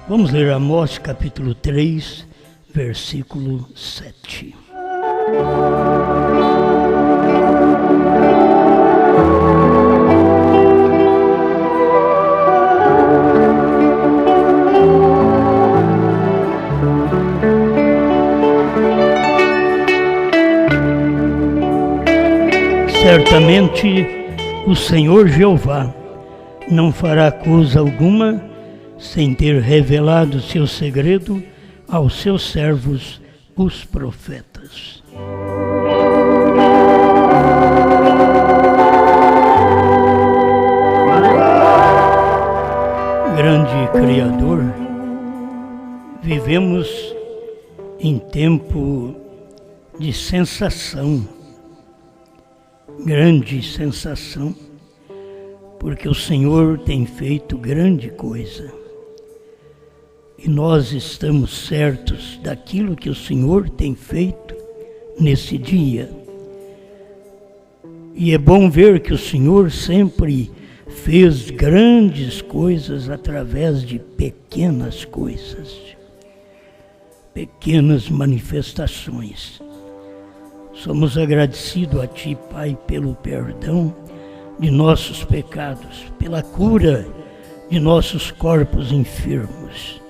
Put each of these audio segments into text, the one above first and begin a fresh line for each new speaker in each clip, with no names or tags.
Vamos ler Amós capítulo 3, versículo 7. Certamente o Senhor Jeová não fará coisa alguma sem ter revelado seu segredo aos seus servos, os profetas. Grande Criador, vivemos em tempo de sensação, grande sensação, porque o Senhor tem feito grande coisa. E nós estamos certos daquilo que o Senhor tem feito nesse dia. E é bom ver que o Senhor sempre fez grandes coisas através de pequenas coisas, pequenas manifestações. Somos agradecidos a Ti, Pai, pelo perdão de nossos pecados, pela cura de nossos corpos enfermos,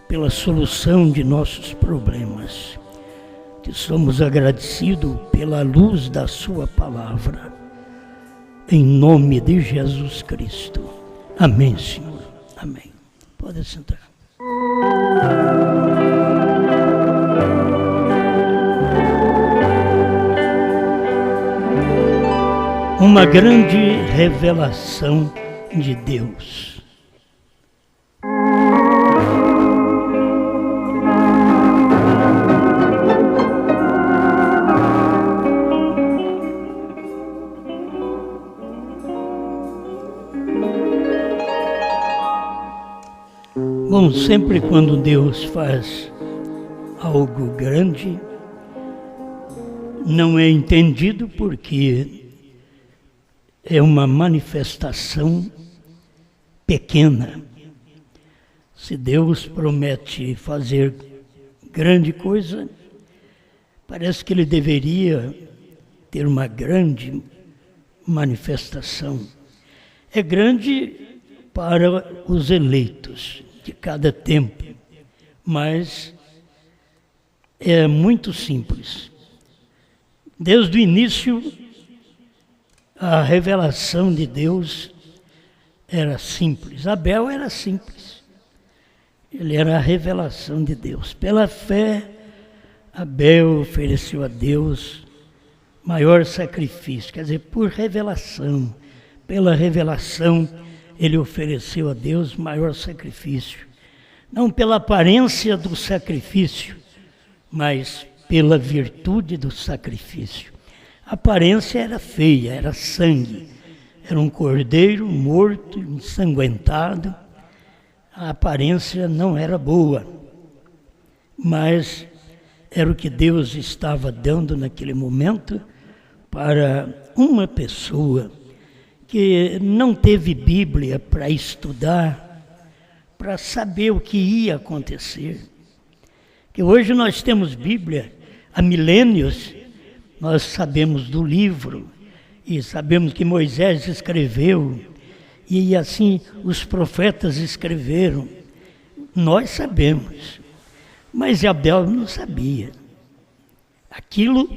pela solução de nossos problemas. Te somos agradecidos pela luz da Sua palavra. Em nome de Jesus Cristo. Amém, Senhor. Amém. Pode sentar. Uma grande revelação de Deus. Bom, sempre quando Deus faz algo grande, não é entendido porque é uma manifestação pequena. Se Deus promete fazer grande coisa, parece que Ele deveria ter uma grande manifestação. É grande para os eleitos de cada tempo, mas é muito simples. Desde o início, a revelação de Deus era simples. Abel era simples. Ele era a revelação de Deus. Pela fé, Abel ofereceu a Deus maior sacrifício. Quer dizer, por revelação. Pela revelação, ele ofereceu a Deus maior sacrifício. Não pela aparência do sacrifício, mas pela virtude do sacrifício. A aparência era feia, era sangue. Era um cordeiro morto, ensanguentado. A aparência não era boa, mas era o que Deus estava dando naquele momento para uma pessoa que não teve Bíblia para estudar, para saber o que ia acontecer. Que hoje nós temos Bíblia há milênios. Nós sabemos do livro e sabemos que Moisés escreveu e assim os profetas escreveram. Nós sabemos, mas Abel não sabia. Aquilo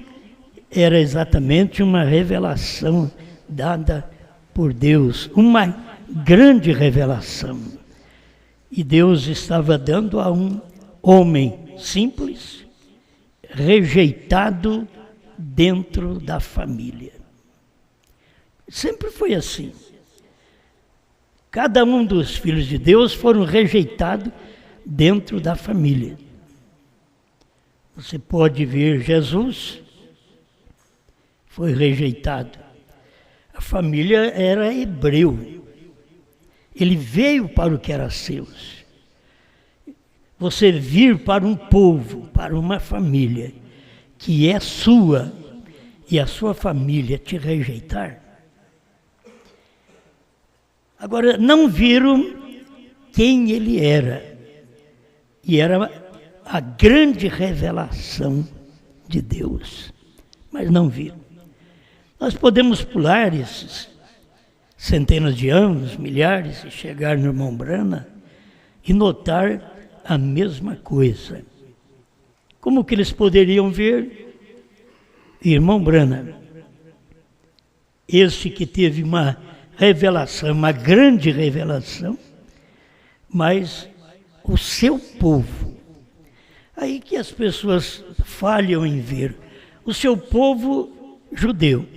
era exatamente uma revelação dada por Deus, uma grande revelação. E Deus estava dando a um homem simples, rejeitado dentro da família. Sempre foi assim. Cada um dos filhos de Deus foram rejeitados dentro da família. Você pode ver Jesus, foi rejeitado. A família era hebreu. Ele veio para o que era seus. Você vir para um povo, para uma família que é sua e a sua família te rejeitar. Agora, não viram quem ele era. E era a grande revelação de Deus. Mas não viram. Nós podemos pular esses centenas de anos, milhares, e chegar no irmão Brana e notar a mesma coisa. Como que eles poderiam ver? Irmão Brana, este que teve uma revelação, uma grande revelação, mas o seu povo, aí que as pessoas falham em ver, o seu povo judeu.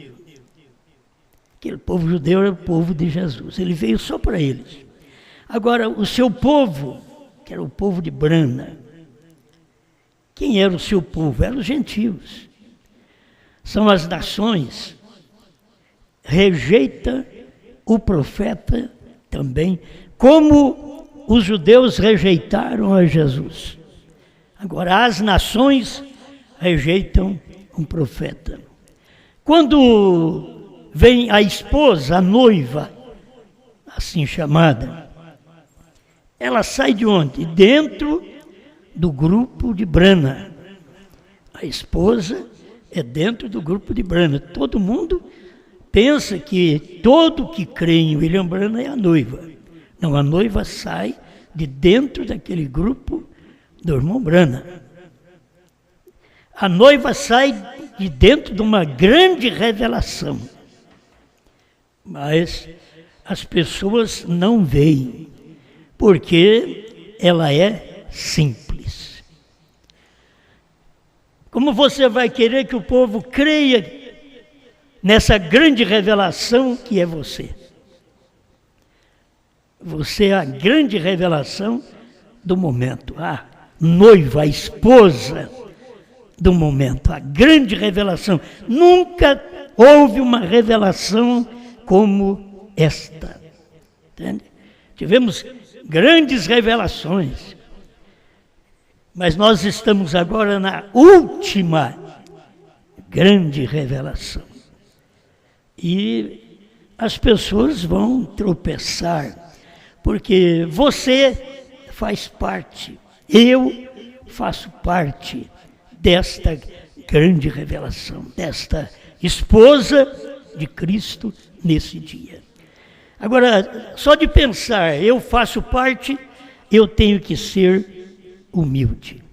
Aquele povo judeu era o povo de Jesus, ele veio só para eles. Agora, o seu povo, que era o povo de Brana, quem era o seu povo? Eram os gentios. São as nações. Rejeita o profeta também, como os judeus rejeitaram a Jesus. Agora, as nações rejeitam um profeta. Quando vem a esposa, a noiva, assim chamada, ela sai de onde? Dentro do grupo de Brana. A esposa é dentro do grupo de Brana. Todo mundo pensa que todo que crê em William Brana é a noiva. Não, a noiva sai de dentro daquele grupo do irmão Brana. A noiva sai de dentro de uma grande revelação. Mas as pessoas não veem, porque ela é simples. Como você vai querer que o povo creia nessa grande revelação que é você? Você é a grande revelação do momento, a noiva, a esposa do momento, a grande revelação. Nunca houve uma revelação como esta. Entende? Tivemos grandes revelações, mas nós estamos agora na última grande revelação. E as pessoas vão tropeçar, porque você faz parte, eu faço parte desta grande revelação, desta esposa de Cristo nesse dia. Agora, só de pensar, eu faço parte, eu tenho que ser humilde.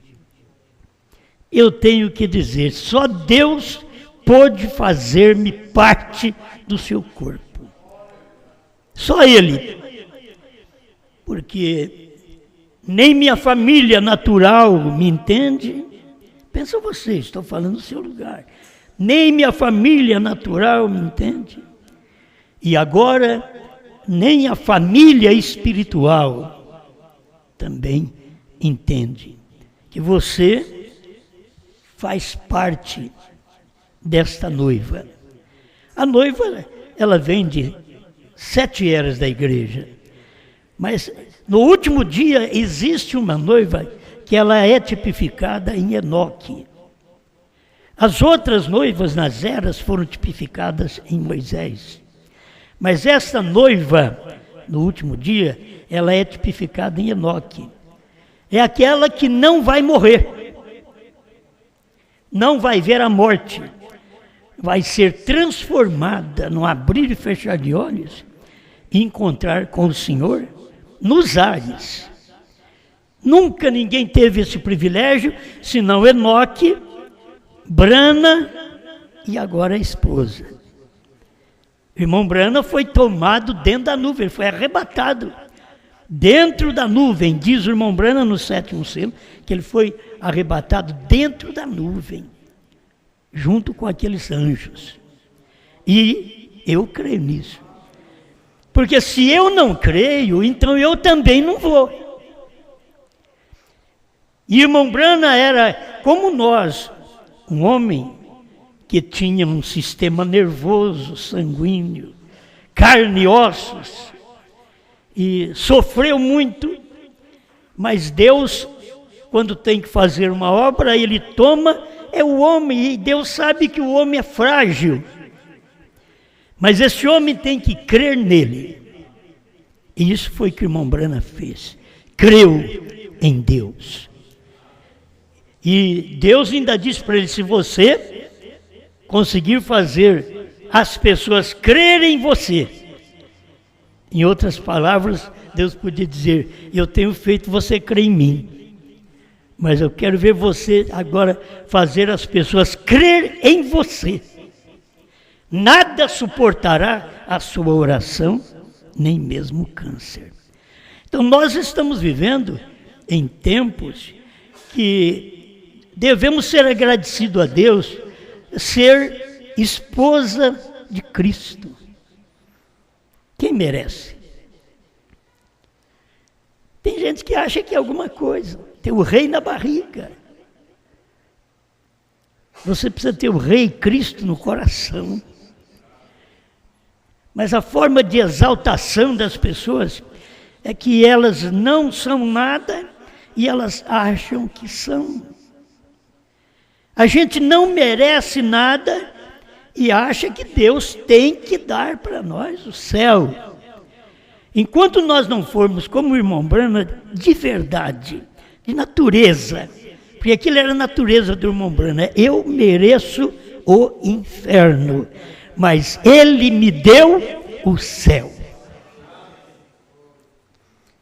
Eu tenho que dizer, só Deus pode fazer-me parte do seu corpo. Só Ele. Porque nem minha família natural me entende. Pensa você, estou falando no seu lugar. Nem minha família natural me entende. E agora, nem a família espiritual também entende que você faz parte desta noiva. A noiva, ela vem de 7 eras da igreja. Mas no último dia existe uma noiva que ela é tipificada em Enoque. As outras noivas nas eras foram tipificadas em Moisés. Mas esta noiva, no último dia, ela é tipificada em Enoque. É aquela que não vai morrer. Não vai ver a morte. Vai ser transformada no abrir e fechar de olhos e encontrar com o Senhor nos ares. Nunca ninguém teve esse privilégio, senão Enoque, Brana e agora a esposa. O irmão Brana foi tomado dentro da nuvem, foi arrebatado dentro da nuvem. Diz o irmão Brana no 7º selo, que ele foi arrebatado dentro da nuvem, junto com aqueles anjos. E eu creio nisso. Porque se eu não creio, então eu também não vou. E irmão Brana era como nós, um homem que tinha um sistema nervoso, sanguíneo, carne e ossos, e sofreu muito, mas Deus, quando tem que fazer uma obra, Ele toma, é o homem, e Deus sabe que o homem é frágil, mas esse homem tem que crer nele, e isso foi o que o irmão Brana fez, creu em Deus. E Deus ainda disse para ele, se você conseguir fazer as pessoas crerem em você, em outras palavras, Deus podia dizer, eu tenho feito você crer em mim, mas eu quero ver você agora fazer as pessoas crer em você. Nada suportará a sua oração, nem mesmo o câncer. Então nós estamos vivendo em tempos que devemos ser agradecidos a Deus, ser esposa de Cristo. Quem merece? Tem gente que acha que é alguma coisa, tem o rei na barriga. Você precisa ter o rei Cristo no coração. Mas a forma de exaltação das pessoas é que elas não são nada e elas acham que são. A gente não merece nada e acha que Deus tem que dar para nós o céu. Enquanto nós não formos como o irmão Branham, de verdade, de natureza, porque aquilo era a natureza do irmão Branham, eu mereço o inferno, mas ele me deu o céu.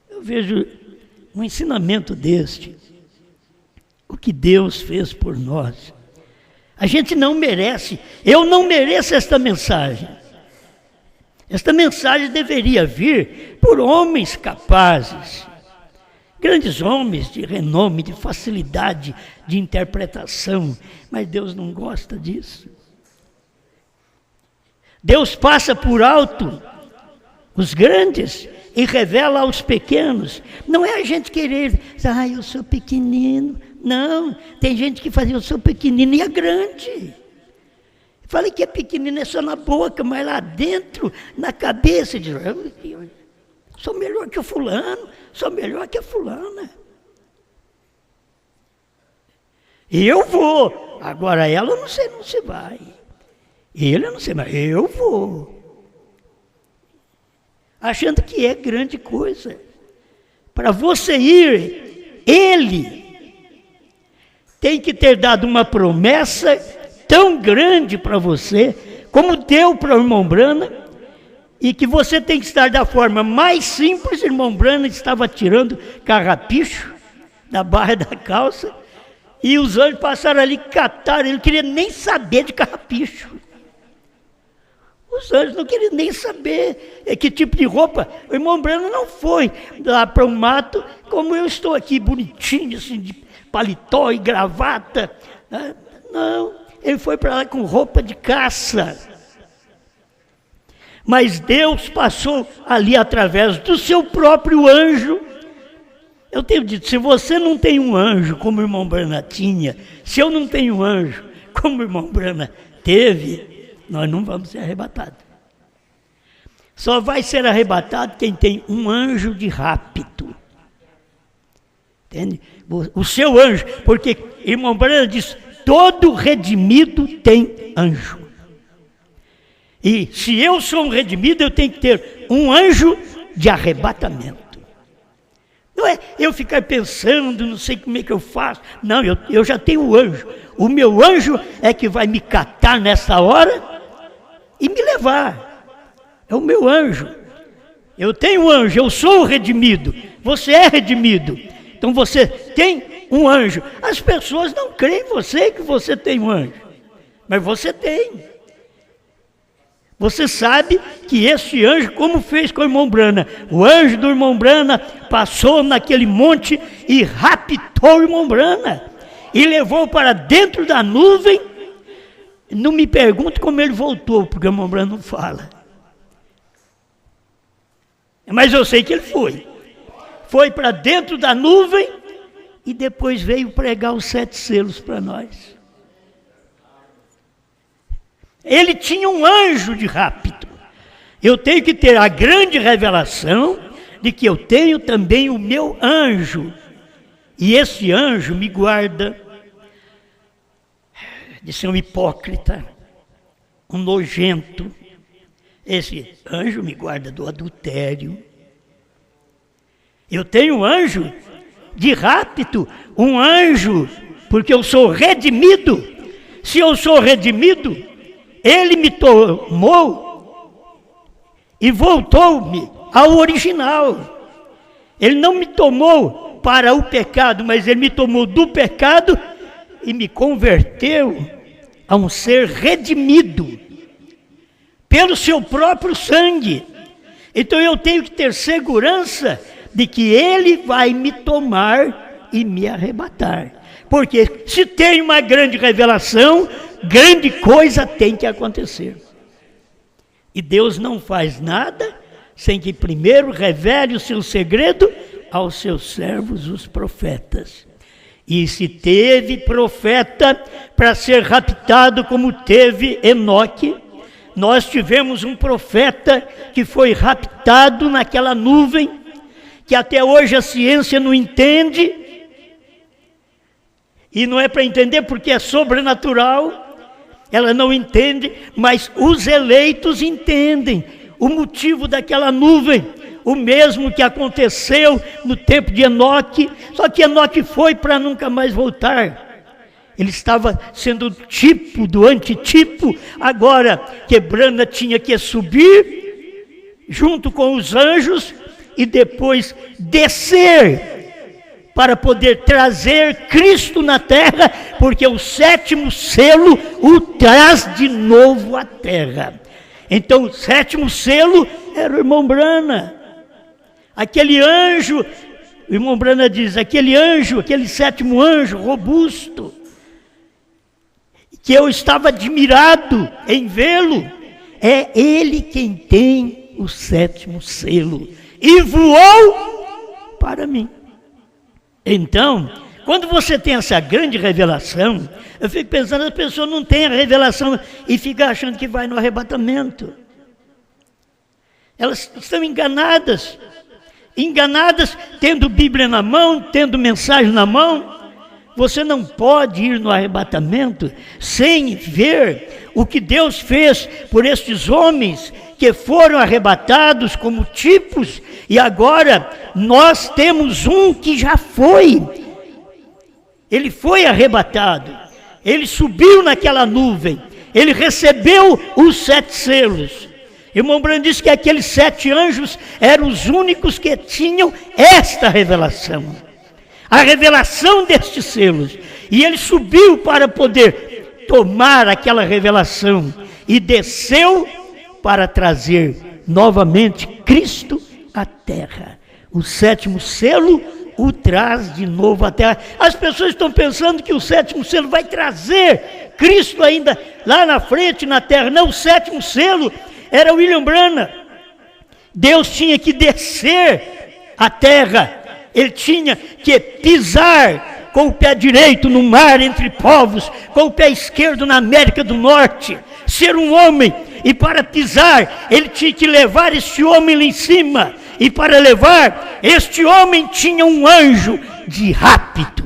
Eu vejo um ensinamento deste, o que Deus fez por nós. A gente não merece, eu não mereço esta mensagem. Esta mensagem deveria vir por homens capazes, grandes homens de renome, de facilidade de interpretação, mas Deus não gosta disso. Deus passa por alto os grandes e revela aos pequenos. Não é a gente querer, eu sou pequenino. Não, tem gente que faz, eu sou pequenino e é grande. Falei que é pequenino é só na boca, mas lá dentro, na cabeça, diz, eu sou melhor que o fulano, sou melhor que a fulana. E eu vou, agora ela não sei, não se vai. Ele eu não sei, mas eu vou. Achando que é grande coisa. Para você ir, ele tem que ter dado uma promessa tão grande para você, como deu para o irmão Branham, e que você tem que estar da forma mais simples. O irmão Branham estava tirando carrapicho da barra da calça, e os anjos passaram ali, cataram, ele não queria nem saber de carrapicho. Os anjos não queriam nem saber que tipo de roupa. O irmão Branham não foi lá para o mato, como eu estou aqui, bonitinho, assim, de paletó e gravata. Não, ele foi para lá com roupa de caça. Mas Deus passou ali através do seu próprio anjo. Eu tenho dito, se você não tem um anjo como o irmão Branham tinha, se eu não tenho um anjo como o irmão Branham teve, nós não vamos ser arrebatados. Só vai ser arrebatado quem tem um anjo de rapto. Entende? O seu anjo, porque irmão Branham diz, todo redimido tem anjo. E se eu sou um redimido, eu tenho que ter um anjo de arrebatamento. Não é eu ficar pensando, não sei como é que eu faço. Não, eu já tenho o anjo. O meu anjo é que vai me catar nessa hora e me levar. É o meu anjo. Eu tenho um anjo, eu sou o redimido. Você é redimido. Então você tem um anjo. As pessoas não creem em você que você tem um anjo. Mas você tem. Você sabe que esse anjo, como fez com o irmão Branham, o anjo do irmão Branham passou naquele monte e raptou o irmão Branham. E levou para dentro da nuvem. Não me pergunte como ele voltou, porque o irmão Branham não fala. Mas eu sei que ele foi. Foi para dentro da nuvem e depois veio pregar os 7 selos para nós. Ele tinha um anjo de rapto. Eu tenho que ter a grande revelação de que eu tenho também o meu anjo. E esse anjo me guarda de ser um hipócrita, um nojento. Esse anjo me guarda do adultério. Eu tenho um anjo de rapto, um anjo porque eu sou redimido. Se eu sou redimido, ele me tomou e voltou-me ao original. Ele não me tomou para o pecado, mas ele me tomou do pecado e me converteu a um ser redimido pelo seu próprio sangue. Então eu tenho que ter segurança de que ele vai me tomar e me arrebatar. Porque se tem uma grande revelação, grande coisa tem que acontecer. E Deus não faz nada sem que primeiro revele o seu segredo aos seus servos, os profetas. E se teve profeta para ser raptado como teve Enoque, nós tivemos um profeta que foi raptado naquela nuvem, que até hoje a ciência não entende, e não é para entender porque é sobrenatural, ela não entende, mas os eleitos entendem o motivo daquela nuvem, o mesmo que aconteceu no tempo de Enoque, só que Enoque foi para nunca mais voltar. Ele estava sendo o tipo do antitipo, agora Quebrana tinha que subir junto com os anjos e depois descer para poder trazer Cristo na terra, porque o sétimo selo o traz de novo à terra. Então o sétimo selo era o irmão Brana. Aquele anjo, o irmão Brana diz, aquele anjo, aquele sétimo anjo robusto, que eu estava admirado em vê-lo, é ele quem tem o sétimo selo e voou para mim. Então, quando você tem essa grande revelação, eu fico pensando, as pessoas não têm a revelação e ficam achando que vai no arrebatamento. Elas estão enganadas, tendo Bíblia na mão, tendo mensagem na mão. Você não pode ir no arrebatamento sem ver o que Deus fez por estes homens que foram arrebatados como tipos, e agora nós temos um que já foi. Ele foi arrebatado, ele subiu naquela nuvem, ele recebeu os 7 selos. Irmão Brando disse que aqueles 7 anjos eram os únicos que tinham esta revelação, a revelação destes selos, e ele subiu para poder tomar aquela revelação e desceu para trazer novamente Cristo à terra. O sétimo selo o traz de novo à terra. As pessoas estão pensando que o sétimo selo vai trazer Cristo ainda lá na frente na terra. Não, o sétimo selo era William Branham. Deus tinha que descer à terra, ele tinha que pisar com o pé direito no mar entre povos, com o pé esquerdo na América do Norte, ser um homem, e para pisar ele tinha que levar este homem lá em cima, e para levar este homem tinha um anjo de rapto,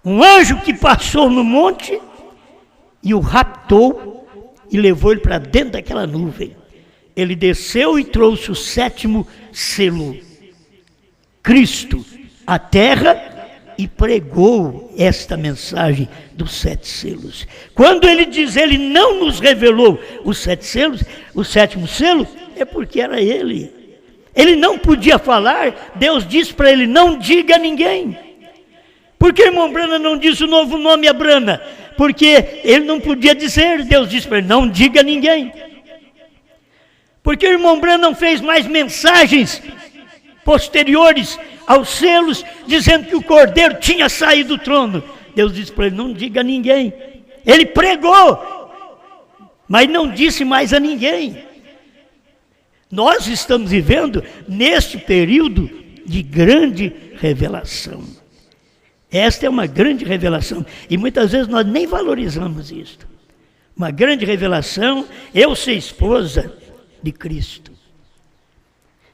um anjo que passou no monte e o raptou e levou ele para dentro daquela nuvem. Ele desceu e trouxe o sétimo selo, Cristo, à terra, e pregou esta mensagem dos 7 selos. Quando ele diz, ele não nos revelou os 7 selos, o sétimo selo, é porque era ele. Ele não podia falar, Deus disse para ele, não diga a ninguém. Por que o irmão Brana não disse o novo nome a Brana? Porque ele não podia dizer, Deus disse para ele, não diga a ninguém. Porque o irmão Brana não fez mais mensagens posteriores aos selos, dizendo que o cordeiro tinha saído do trono. Deus disse para ele, não diga a ninguém. Ele pregou, mas não disse mais a ninguém. Nós estamos vivendo neste período de grande revelação. Esta é uma grande revelação, e muitas vezes nós nem valorizamos isto. Uma grande revelação, eu ser esposa de Cristo.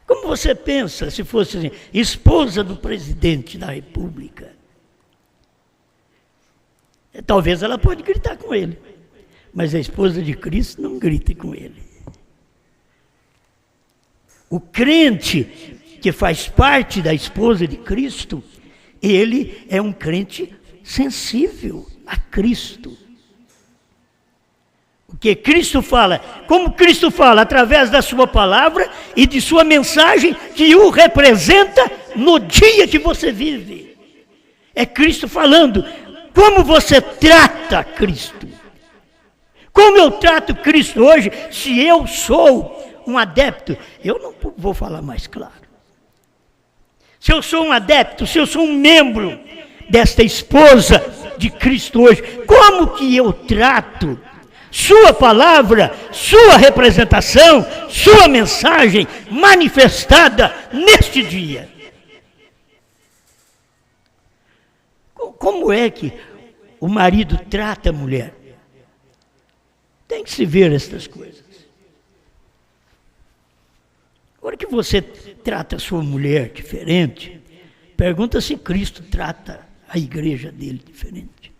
Como você pensa se fosse assim, esposa do presidente da República? Talvez ela pode gritar com ele, mas a esposa de Cristo não grita com ele. O crente que faz parte da esposa de Cristo, ele é um crente sensível a Cristo. Porque Cristo fala, como Cristo fala, através da sua palavra e de sua mensagem que o representa no dia que você vive. É Cristo falando, como você trata Cristo. Como eu trato Cristo hoje, se eu sou um adepto, eu não vou falar mais claro. Se eu sou um adepto, se eu sou um membro desta esposa de Cristo hoje, como que eu trato sua palavra, sua representação, sua mensagem manifestada neste dia? Como é que o marido trata a mulher? Tem que se ver estas coisas. Agora que você trata a sua mulher diferente, pergunta se Cristo trata a igreja dele diferente.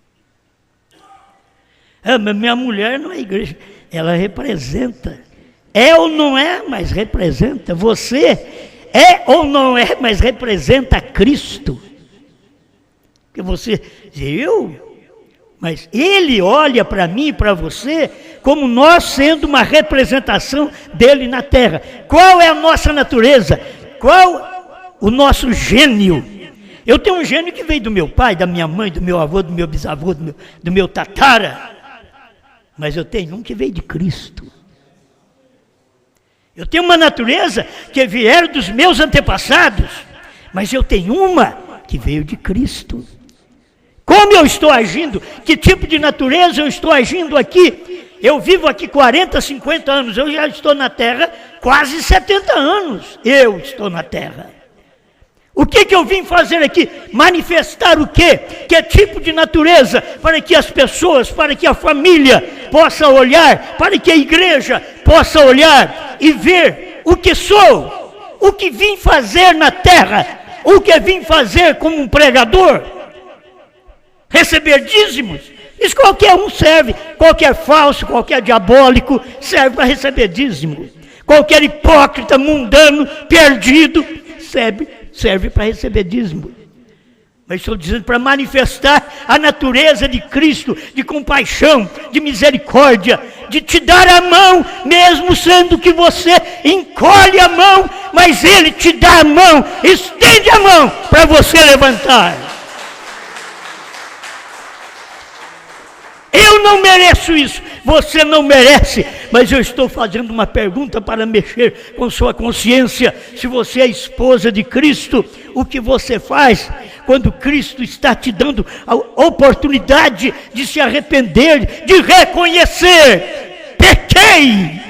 Mas minha mulher não é igreja, ela representa. É ou não é, mas representa. Você é ou não é, mas representa Cristo. Porque você diz, mas ele olha para mim e para você como nós sendo uma representação dele na terra. Qual é a nossa natureza? Qual o nosso gênio? Eu tenho um gênio que veio do meu pai, da minha mãe, do meu avô, do meu bisavô, do meu tatara. Mas eu tenho um que veio de Cristo. Eu tenho uma natureza que vieram dos meus antepassados, mas eu tenho uma que veio de Cristo. Como eu estou agindo? Que tipo de natureza eu estou agindo aqui? Eu vivo aqui 40, 50 anos, eu já estou na terra quase 70 anos. Eu estou na terra. O que eu vim fazer aqui? Manifestar o quê? Que tipo de natureza? Para que as pessoas, para que a família possa olhar, para que a igreja possa olhar e ver o que sou, o que vim fazer na terra, o que vim fazer como um pregador. Receber dízimos. Isso qualquer um serve, qualquer falso, qualquer diabólico serve para receber dízimo. Qualquer hipócrita, mundano, perdido, serve para receber dízimo. Mas estou dizendo para manifestar a natureza de Cristo, de compaixão, de misericórdia, de te dar a mão, mesmo sendo que você encolhe a mão, mas Ele te dá a mão, estende a mão para você levantar. Eu não mereço isso, você não merece, mas eu estou fazendo uma pergunta para mexer com sua consciência. Se você é esposa de Cristo, o que você faz quando Cristo está te dando a oportunidade de se arrepender, de reconhecer, pequei?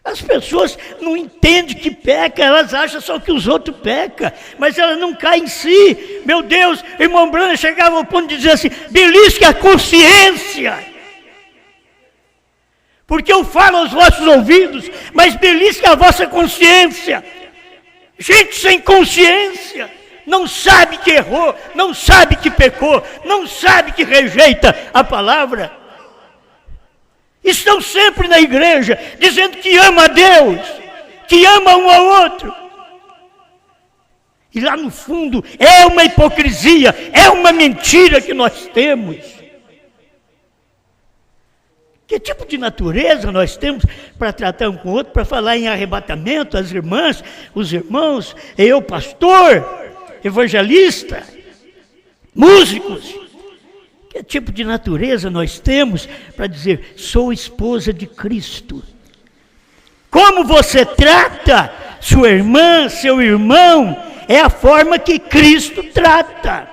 As pessoas não entendem que peca, elas acham só que os outros pecam, mas elas não caem em si. Meu Deus, irmão Branham chegava ao ponto de dizer assim, belisque a consciência. Porque eu falo aos vossos ouvidos, mas belisque a vossa consciência. Gente sem consciência, não sabe que errou, não sabe que pecou, não sabe que rejeita a palavra. Estão sempre na igreja, dizendo que ama a Deus, que ama um ao outro. E lá no fundo é uma hipocrisia, é uma mentira que nós temos. Que tipo de natureza nós temos para tratar um com o outro, para falar em arrebatamento, as irmãs, os irmãos, eu pastor, evangelista, músicos? Que tipo de natureza nós temos para dizer, sou esposa de Cristo? Como você trata sua irmã, seu irmão, é a forma que Cristo trata.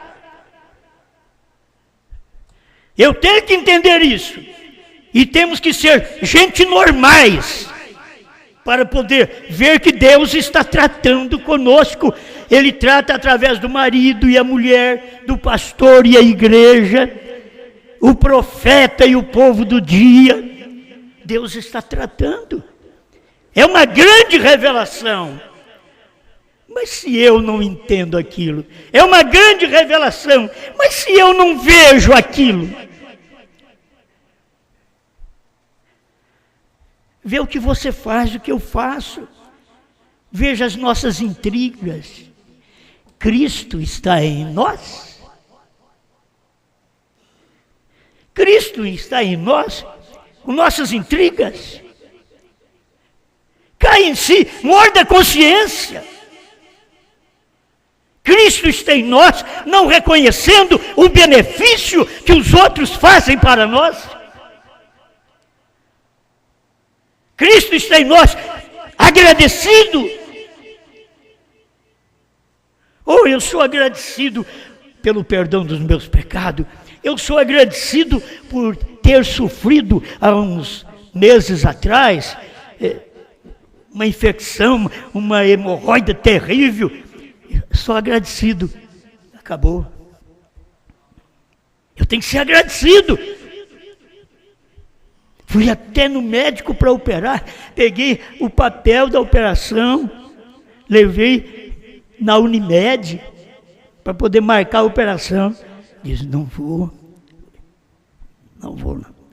Eu tenho que entender isso. E temos que ser gente normais, para poder ver que Deus está tratando conosco. Ele trata através do marido e a mulher, do pastor e a igreja, o profeta e o povo do dia. Deus está tratando. É uma grande revelação. Mas se eu não entendo aquilo, é uma grande revelação. Mas se eu não vejo aquilo, vê o que você faz, o que eu faço. Veja as nossas intrigas. Cristo está em nós? Cristo está em nós, com nossas intrigas. Cai em si, morda a consciência. Cristo está em nós, não reconhecendo o benefício que os outros fazem para nós. Cristo está em nós, agradecido. Oh, eu sou agradecido pelo perdão dos meus pecados. Eu sou agradecido por ter sofrido há uns meses atrás uma infecção, uma hemorroida terrível. Sou agradecido. Acabou. Eu tenho que ser agradecido. Fui até no médico para operar, peguei o papel da operação, levei na Unimed para poder marcar a operação. Disse, não vou.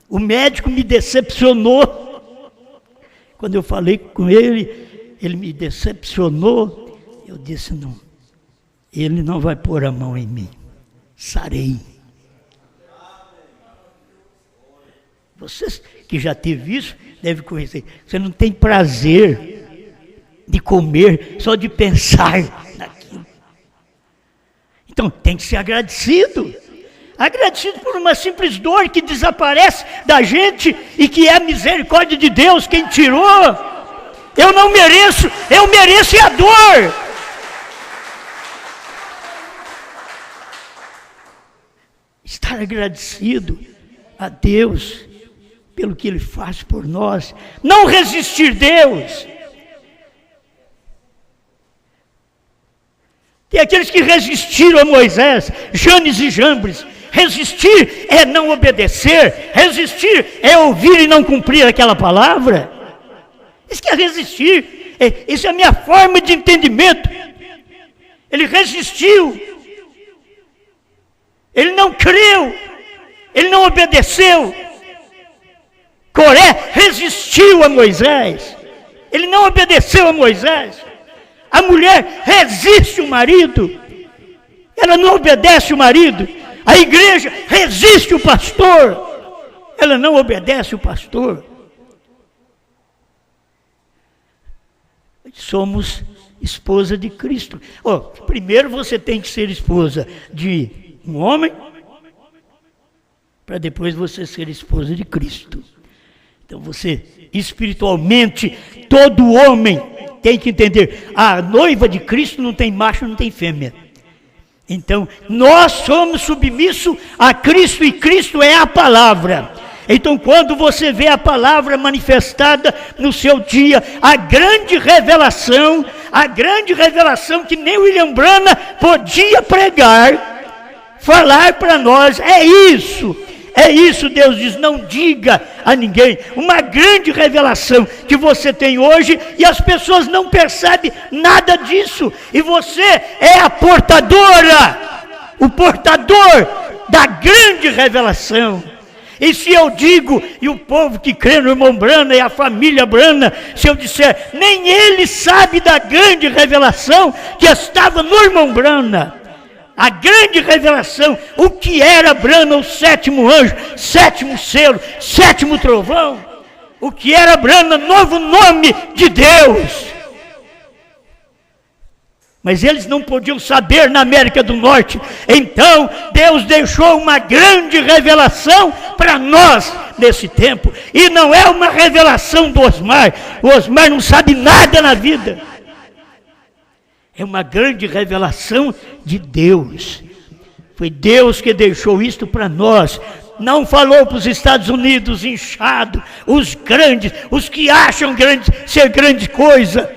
O médico me decepcionou. Quando eu falei com ele, ele me decepcionou. Eu disse, não, ele não vai pôr a mão em mim. Sarei. Vocês que já teve isso, devem conhecer. Você não tem prazer de comer, só de pensar naquilo. Então, tem que ser agradecido. Agradecido por uma simples dor que desaparece da gente e que é a misericórdia de Deus quem tirou. Eu não mereço, eu mereço a dor. Estar agradecido a Deus pelo que Ele faz por nós. Não resistir Deus. Tem aqueles que resistiram a Moisés, Janes e Jambres. Resistir é não obedecer. Resistir é ouvir e não cumprir aquela palavra. Isso que é resistir. Isso é a minha forma de entendimento. Ele resistiu. Ele não creu. Ele não obedeceu. Coré resistiu a Moisés. Ele não obedeceu a Moisés. A mulher resiste o marido. Ela não obedece o marido. A igreja resiste o pastor. Ela não obedece o pastor. Somos esposa de Cristo. Primeiro você tem que ser esposa de um homem, para depois você ser esposa de Cristo. Então você, espiritualmente, todo homem tem que entender, a noiva de Cristo não tem macho, não tem fêmea. Então, nós somos submissos a Cristo e Cristo é a palavra. Então, quando você vê a palavra manifestada no seu dia, a grande revelação que nem William Branham podia pregar, falar para nós, é isso, Deus diz, não diga a ninguém, uma grande revelação que você tem hoje e as pessoas não percebem nada disso, e você é a portadora, o portador da grande revelação. E se eu digo, e o povo que crê no irmão Branham e a família Branham, se eu disser, nem ele sabe da grande revelação que estava no irmão Branham, a grande revelação, o que era Branham, o sétimo anjo, sétimo selo, sétimo trovão, o que era Branham, novo nome de Deus. Mas eles não podiam saber na América do Norte. Então Deus deixou uma grande revelação para nós nesse tempo. E não é uma revelação do Osmar. O Osmar não sabe nada na vida. É uma grande revelação de Deus. Foi Deus que deixou isto para nós. Não falou para os Estados Unidos inchado, os grandes, os que acham ser grande coisa.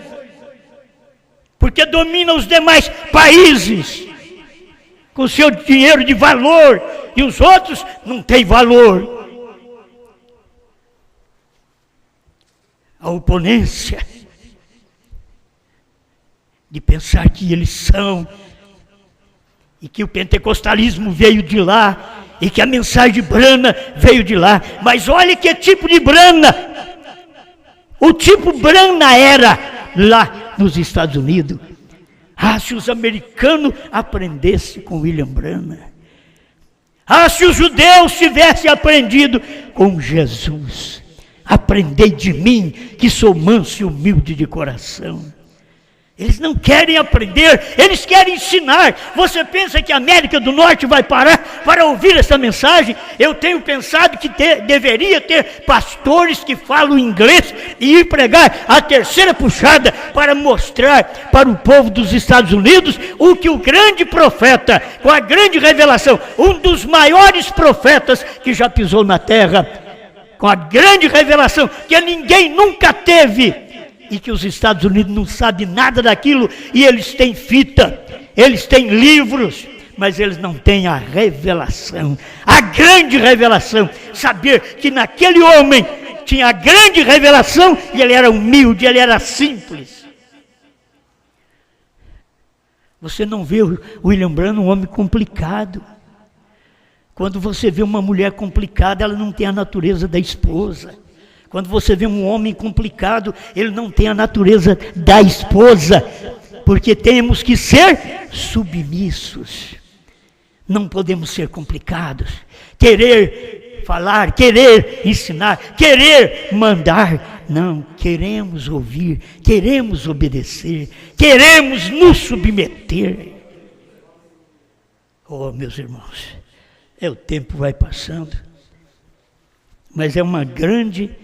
Porque domina os demais países com seu dinheiro de valor e os outros não têm valor. A oponência de pensar que eles são e que o pentecostalismo veio de lá e que a mensagem de Branham veio de lá. Mas olha que tipo de Branham. O tipo Branham era lá nos Estados Unidos. Ah, se os americanos aprendessem com William Branham. Ah, se os judeus tivessem aprendido com Jesus. Aprendei de mim, que sou manso e humilde de coração. Eles não querem aprender, eles querem ensinar. Você pensa que a América do Norte vai parar para ouvir essa mensagem? Eu tenho pensado que deveria ter pastores que falam inglês e ir pregar a terceira puxada para mostrar para o povo dos Estados Unidos o que o grande profeta, com a grande revelação, um dos maiores profetas que já pisou na terra, com a grande revelação que ninguém nunca teve, e que os Estados Unidos não sabem nada daquilo, e eles têm fita, eles têm livros, mas eles não têm a revelação, a grande revelação, saber que naquele homem tinha a grande revelação, e ele era humilde, ele era simples. Você não vê o William Branham um homem complicado. Quando você vê uma mulher complicada, ela não tem a natureza da esposa. Quando você vê um homem complicado, ele não tem a natureza da esposa, porque temos que ser submissos. Não podemos ser complicados, querer falar, querer ensinar, querer mandar. Não, queremos ouvir, queremos obedecer, queremos nos submeter. Oh, meus irmãos, o tempo vai passando, mas é uma grande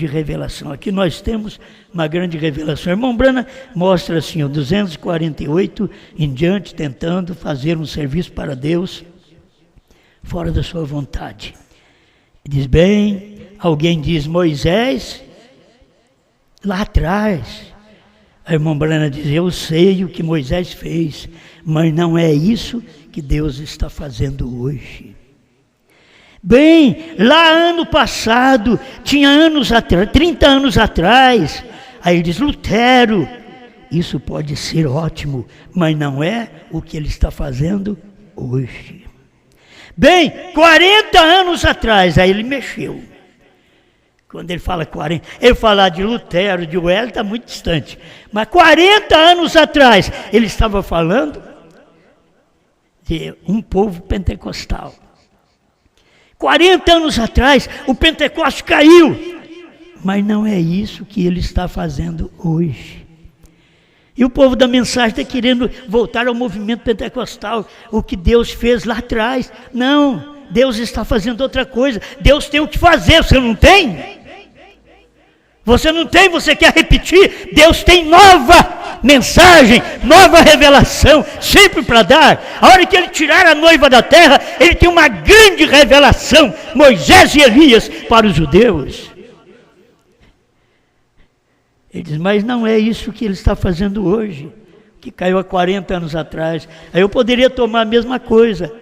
revelação. Aqui nós temos uma grande revelação. O irmão Branham mostra assim, o 248 em diante, tentando fazer um serviço para Deus fora da sua vontade. Diz bem, alguém diz Moisés, lá atrás. A irmã Branham diz, eu sei o que Moisés fez, mas não é isso que Deus está fazendo hoje. Bem, lá ano passado, tinha anos atrás, 30 anos atrás, aí diz Lutero, isso pode ser ótimo, mas não é o que ele está fazendo hoje. Bem, 40 anos atrás, aí ele mexeu. Quando ele fala 40, ele falar de Lutero, de Wesley, está muito distante. Mas 40 anos atrás, ele estava falando de um povo pentecostal. 40 anos atrás, o Pentecostes caiu, mas não é isso que ele está fazendo hoje. E o povo da mensagem está querendo voltar ao movimento pentecostal, o que Deus fez lá atrás. Não, Deus está fazendo outra coisa. Deus tem o que fazer, você não tem? Você não tem, você quer repetir? Deus tem nova mensagem, nova revelação, sempre para dar. A hora que ele tirar a noiva da terra, ele tem uma grande revelação, Moisés e Elias, para os judeus. Ele diz, mas não é isso que ele está fazendo hoje, que caiu há 40 anos atrás. Aí eu poderia tomar a mesma coisa.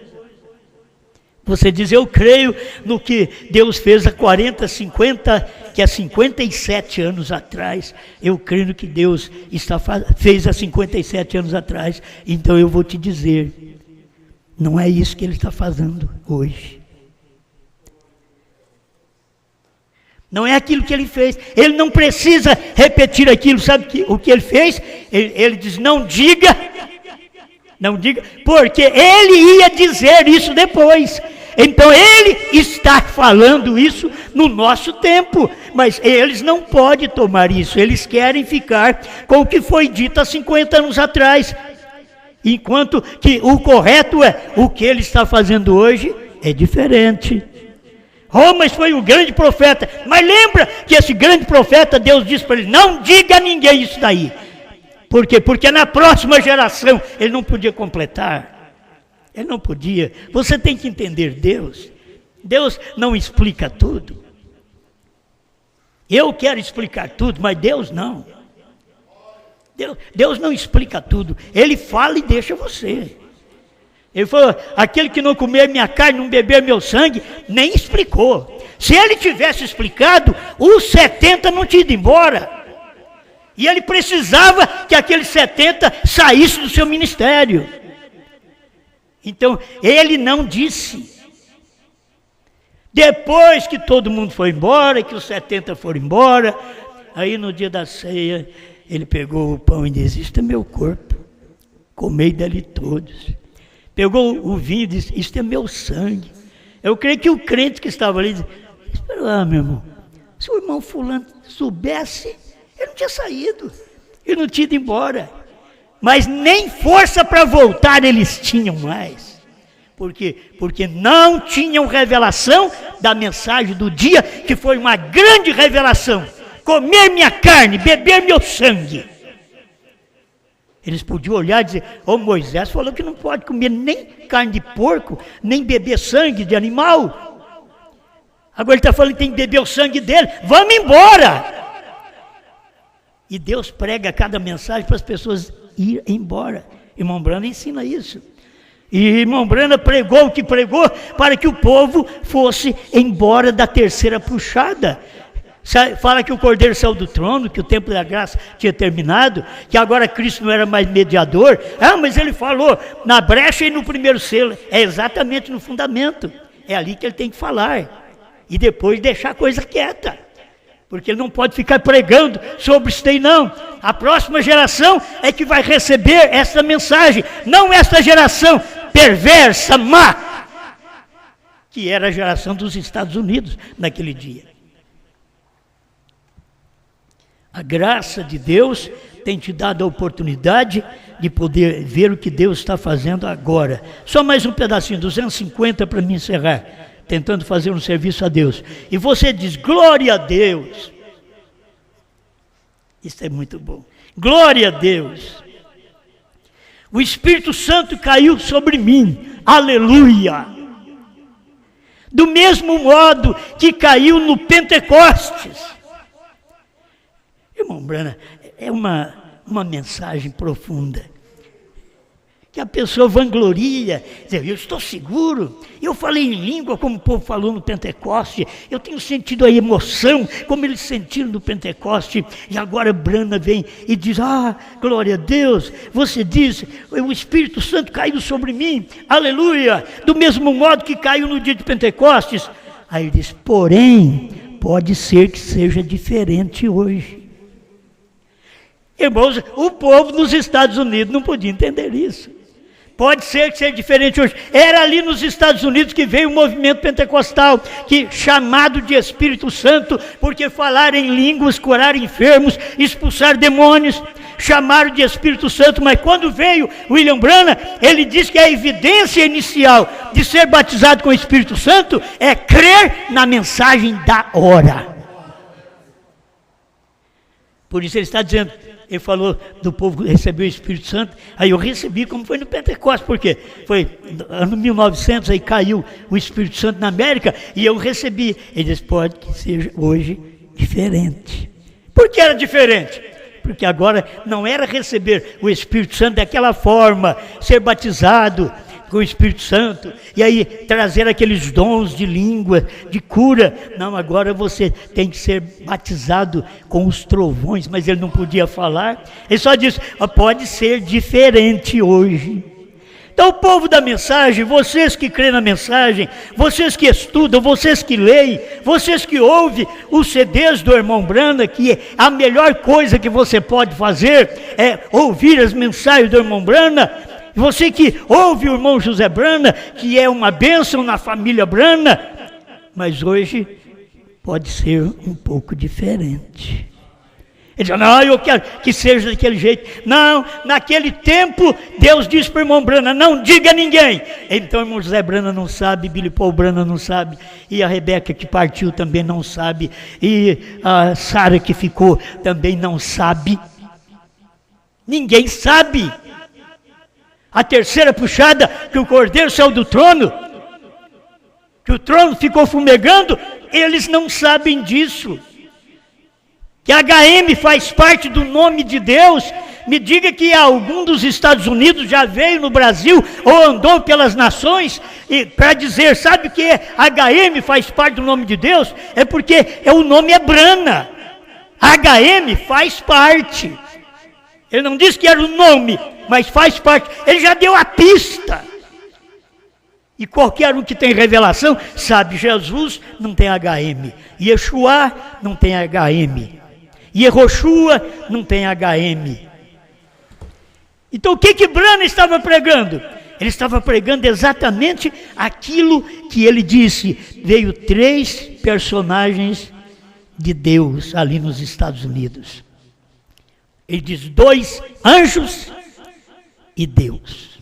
Você diz, eu creio no que Deus fez há 40, 50, que há 57 anos atrás. Eu creio no que Deus fez há 57 anos atrás. Então eu vou te dizer, não é isso que ele está fazendo hoje. Não é aquilo que ele fez. Ele não precisa repetir aquilo. Sabe o que ele fez? Ele diz, não diga, porque ele ia dizer isso depois. Então ele está falando isso no nosso tempo, mas eles não podem tomar isso, eles querem ficar com o que foi dito há 50 anos atrás, enquanto que o correto é, o que ele está fazendo hoje é diferente. Oh, mas foi um grande profeta, mas lembra que esse grande profeta, Deus disse para ele, não diga a ninguém isso daí. Por quê? Porque na próxima geração ele não podia completar. Ele não podia. Você tem que entender Deus. Deus não explica tudo. Eu quero explicar tudo, mas Deus não. Deus não explica tudo. Ele fala e deixa você. Ele falou, aquele que não comer minha carne, não beber meu sangue, nem explicou. Se ele tivesse explicado, os 70 não tinham ido embora. E ele precisava que aqueles 70 saíssem do seu ministério. Então, ele não disse. Depois que todo mundo foi embora, que os 70 foram embora, aí no dia da ceia, ele pegou o pão e disse, isto é meu corpo. comei dele todos. Pegou o vinho e disse, isto é meu sangue. Eu creio que o crente que estava ali disse, espera lá, meu irmão, se o irmão fulano soubesse, ele não tinha saído, ele não tinha ido embora. Mas nem força para voltar eles tinham mais. Por quê? Porque não tinham revelação da mensagem do dia, que foi uma grande revelação. Comer minha carne, beber meu sangue. Eles podiam olhar e dizer, Moisés falou que não pode comer nem carne de porco, nem beber sangue de animal. Agora ele está falando que tem que beber o sangue dele, vamos embora. E Deus prega cada mensagem para as pessoas ir embora. Irmão Brana ensina isso. E irmão Brana pregou o que pregou para que o povo fosse embora da terceira puxada. Fala que o Cordeiro saiu do trono, que o tempo da graça tinha terminado, que agora Cristo não era mais mediador. Mas ele falou na brecha e no primeiro selo. É exatamente no fundamento. É ali que ele tem que falar. E depois deixar a coisa quieta. Porque ele não pode ficar pregando sobre isso aí, não. A próxima geração é que vai receber essa mensagem. Não essa geração perversa, má, que era a geração dos Estados Unidos naquele dia. A graça de Deus tem te dado a oportunidade de poder ver o que Deus está fazendo agora. Só mais um pedacinho, 250 para me encerrar, tentando fazer um serviço a Deus. E você diz, glória a Deus. Isso é muito bom. Glória a Deus. O Espírito Santo caiu sobre mim. Aleluia. Do mesmo modo que caiu no Pentecostes. Irmão Brana, é uma mensagem profunda, que a pessoa vangloria, diz, eu estou seguro, eu falei em língua como o povo falou no Pentecoste, eu tenho sentido a emoção como eles sentiram no Pentecoste, e agora Brana vem e diz, glória a Deus, você diz, o Espírito Santo caiu sobre mim, aleluia, do mesmo modo que caiu no dia de Pentecostes. Aí ele diz, porém, pode ser que seja diferente hoje. Irmãos, o povo nos Estados Unidos não podia entender isso. Pode ser que seja diferente hoje. Era ali nos Estados Unidos que veio o movimento pentecostal, chamado de Espírito Santo, porque falaram em línguas, curar enfermos, expulsar demônios, chamaram de Espírito Santo. Mas quando veio William Branham, ele diz que a evidência inicial de ser batizado com o Espírito Santo é crer na mensagem da hora. Por isso ele está dizendo, ele falou do povo receber o Espírito Santo, aí eu recebi como foi no Pentecostes, porque foi ano 1900, aí caiu o Espírito Santo na América, e eu recebi. Ele disse, pode que seja hoje diferente. Por que era diferente? Porque agora não era receber o Espírito Santo daquela forma, ser batizado com o Espírito Santo, e aí trazer aqueles dons de língua, de cura. Não, agora você tem que ser batizado com os trovões, mas ele não podia falar, ele só disse, pode ser diferente hoje. Então o povo da mensagem, vocês que creem na mensagem, vocês que estudam, vocês que leem, vocês que ouvem os CDs do irmão Brana, que a melhor coisa que você pode fazer é ouvir as mensagens do irmão Brana. Você que ouve o irmão José Brana, que é uma bênção na família Brana, mas hoje pode ser um pouco diferente. Ele diz, não, eu quero que seja daquele jeito. Não, naquele tempo, Deus disse para o irmão Brana, não diga a ninguém. Então o irmão José Brana não sabe, Billy Paul Brana não sabe, e a Rebeca que partiu também não sabe, e a Sara que ficou também não sabe. Ninguém sabe. A terceira puxada, que o Cordeiro saiu do trono, que o trono ficou fumegando, eles não sabem disso. Que HM faz parte do nome de Deus. Me diga que algum dos Estados Unidos já veio no Brasil ou andou pelas nações para dizer, sabe que HM faz parte do nome de Deus? É porque o nome é Brana. HM faz parte. Ele não disse que era o nome, mas faz parte. Ele já deu a pista. E qualquer um que tem revelação sabe, Jesus não tem HM. Yeshua não tem HM. Yehoshua não tem HM. Então o que Brana estava pregando? Ele estava pregando exatamente aquilo que ele disse. Veio 3 personagens de Deus ali nos Estados Unidos. Ele diz 2 anjos e Deus.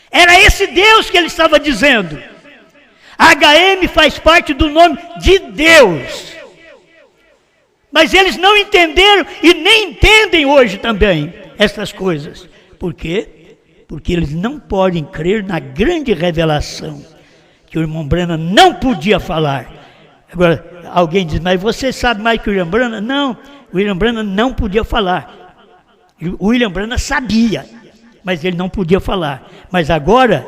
Era esse Deus que ele estava dizendo. HM faz parte do nome de Deus. Mas eles não entenderam e nem entendem hoje também essas coisas. Por quê? Porque eles não podem crer na grande revelação que o irmão Branham não podia falar. Agora, alguém diz, mas você sabe mais que o William Branham? Não, o William Branham não podia falar. O William Branham sabia, mas ele não podia falar. Mas agora,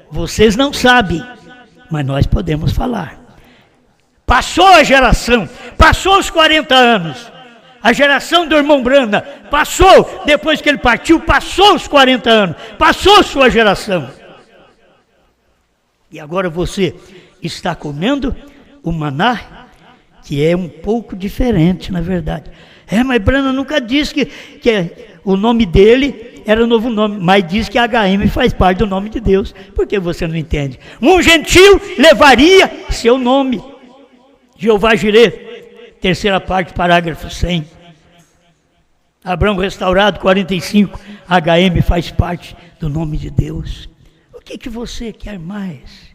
vocês não sabem, mas nós podemos falar. Passou a geração, passou os 40 anos. A geração do irmão Branham passou, depois que ele partiu, passou os 40 anos, passou sua geração. E agora você está comendo o maná, que é um pouco diferente, na verdade. Mas Branham nunca disse que o nome dele era o novo nome, mas diz que HM faz parte do nome de Deus. Por que você não entende? Um gentil levaria seu nome. Jeová Jirê, terceira parte, parágrafo 100. Abraão restaurado, 45. HM faz parte do nome de Deus. O que você quer mais?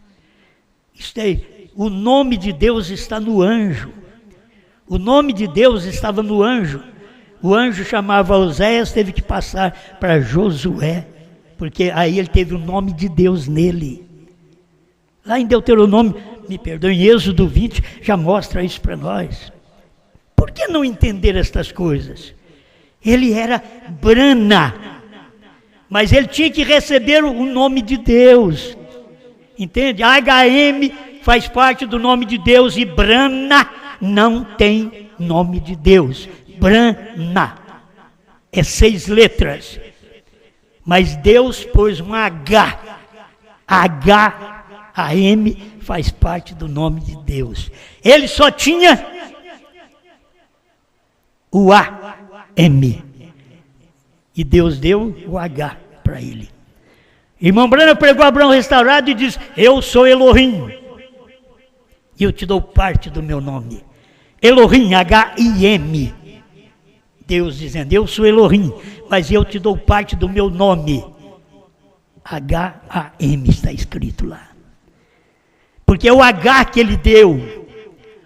O nome de Deus está no anjo. O nome de Deus estava no anjo. O anjo chamava Oséias, teve que passar para Josué, porque aí ele teve o nome de Deus nele. Lá em Deuteronômio, me perdoe, em Êxodo 20, já mostra isso para nós. Por que não entender estas coisas? Ele era Brana, mas ele tinha que receber o nome de Deus. Entende? HM faz parte do nome de Deus e Brana não tem nome de Deus. Brana é 6 letras, mas Deus pôs um H. HM faz parte do nome de Deus. Ele só tinha o AM e Deus deu o H para ele. Irmão Branham pregou Abraão restaurado e diz: eu sou Elohim e eu te dou parte do meu nome. Elohim, H-I-M. Deus dizendo: eu sou Elohim, mas eu te dou parte do meu nome. H-A-M está escrito lá. Porque é o H que ele deu.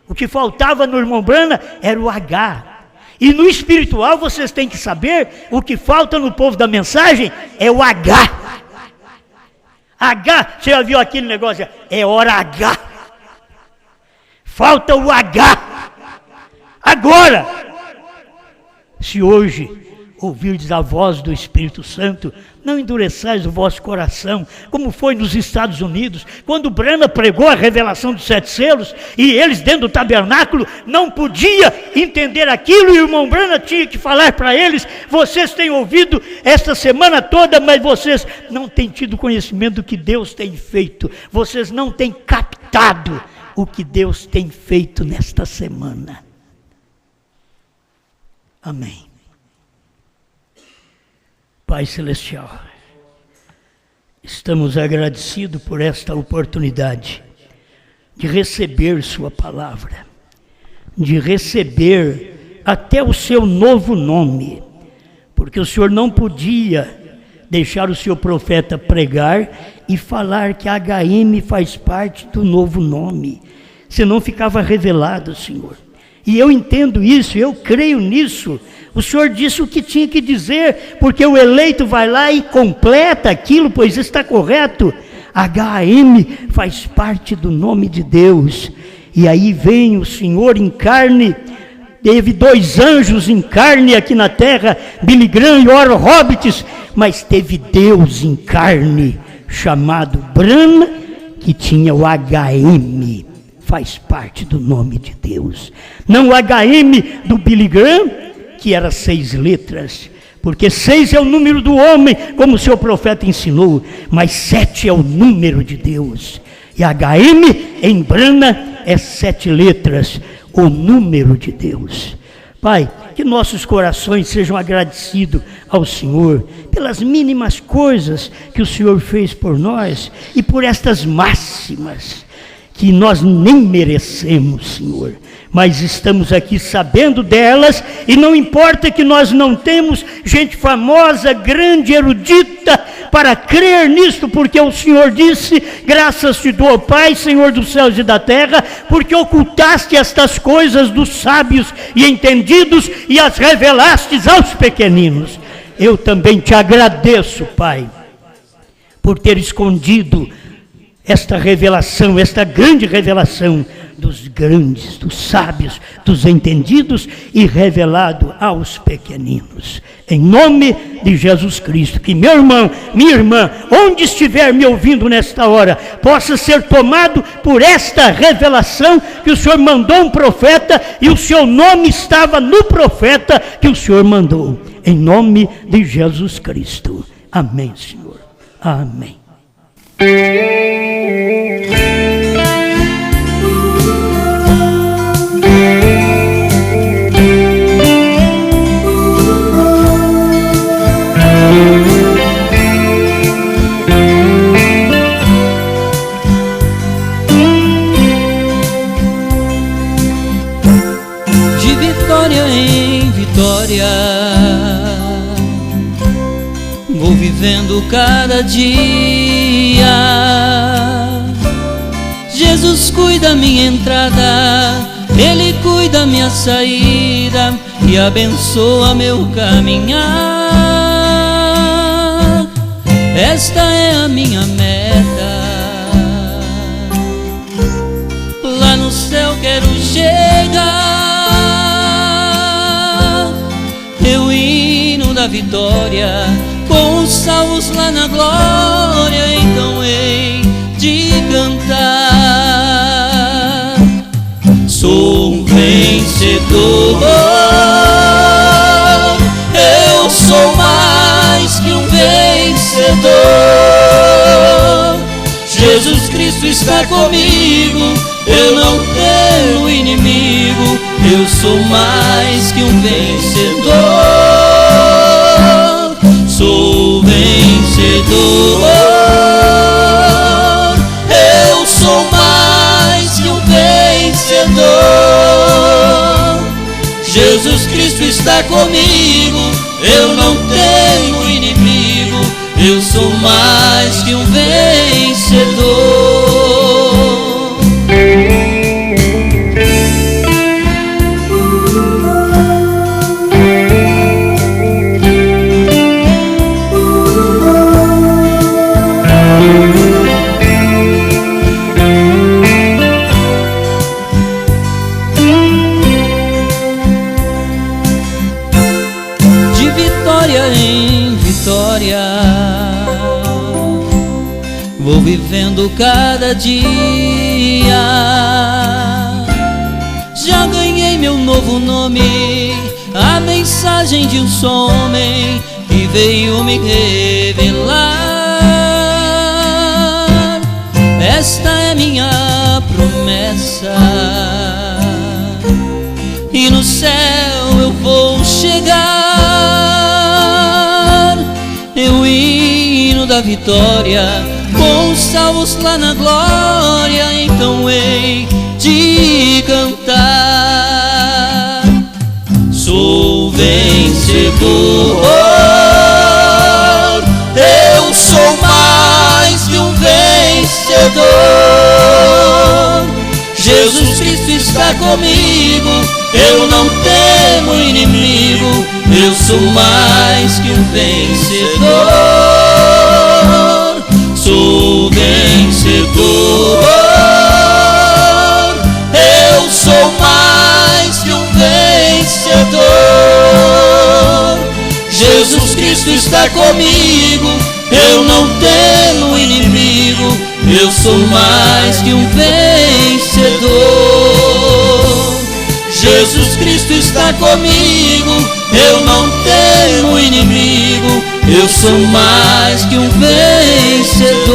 O que faltava no irmão Branham era o H. E no espiritual vocês têm que saber, o que falta no povo da mensagem é o H. H, você já viu aquele negócio? É hora H. Falta o H. Agora, se hoje ouvirdes a voz do Espírito Santo, não endureçais o vosso coração, como foi nos Estados Unidos, quando Branham pregou a revelação dos 7 selos, e eles dentro do tabernáculo não podiam entender aquilo, e o irmão Branham tinha que falar para eles: vocês têm ouvido esta semana toda, mas vocês não têm tido conhecimento do que Deus tem feito, vocês não têm captado o que Deus tem feito nesta semana. Amém. Pai Celestial, estamos agradecidos por esta oportunidade de receber Sua palavra, de receber até o Seu novo nome, porque o Senhor não podia deixar o Seu profeta pregar e falar que a HM faz parte do novo nome, senão ficava revelado, Senhor. E eu entendo isso, eu creio nisso. O Senhor disse o que tinha que dizer, porque o eleito vai lá e completa aquilo, pois está correto. HM faz parte do nome de Deus. E aí vem o Senhor em carne. Teve 2 anjos em carne aqui na terra, Billy Graham e Oral Roberts, mas teve Deus em carne, chamado Branham, que tinha o HM. Faz parte do nome de Deus. Não o HM do Billy Graham, que era 6 letras, porque 6 é o número do homem, como o seu profeta ensinou, mas 7 é o número de Deus. E HM em Branham é 7 letras, o número de Deus. Pai, que nossos corações sejam agradecidos ao Senhor pelas mínimas coisas que o Senhor fez por nós e por estas máximas que nós nem merecemos, Senhor. Mas estamos aqui sabendo delas, e não importa que nós não temos gente famosa, grande, erudita, para crer nisto, porque o Senhor disse: graças te dou, Pai, Senhor dos céus e da terra, porque ocultaste estas coisas dos sábios e entendidos e as revelaste aos pequeninos. Eu também te agradeço, Pai, por ter escondido esta revelação, esta grande revelação dos grandes, dos sábios, dos entendidos e revelado aos pequeninos. Em nome de Jesus Cristo, que meu irmão, minha irmã, onde estiver me ouvindo nesta hora, possa ser tomado por esta revelação que o Senhor mandou um profeta e o seu nome estava no profeta que o Senhor mandou. Em nome de Jesus Cristo. Amém, Senhor. Amém.
De vitória em vitória, vou vivendo cada dia. Jesus cuida minha entrada, Ele cuida minha saída e abençoa meu caminhar. Esta é a minha meta, lá no céu quero chegar. Eu hino da vitória, com os salvos lá na glória, então hei de cantar. Sou um vencedor, eu sou mais que um vencedor. Jesus Cristo está comigo, eu não tenho inimigo, eu sou mais que um vencedor. Sou vencedor, eu sou mais que um vencedor. Jesus Cristo está comigo, eu não tenho inimigo, eu sou mais que um vencedor. Vou vivendo cada dia. Já ganhei meu novo nome, a mensagem de um só homem que veio me revelar. Esta é minha promessa, e no céu eu vou chegar. Eu hino da vitória, com os salvos lá na glória, então hei de cantar. Sou vencedor, eu sou mais que um vencedor. Jesus Cristo está comigo, eu não temo inimigo, eu sou mais que um vencedor. Sou vencedor, eu sou mais que um vencedor. Jesus Cristo está comigo, eu não tenho inimigo, eu sou mais que um vencedor. Jesus Cristo está comigo, eu não tenho inimigo, eu sou mais que um vencedor.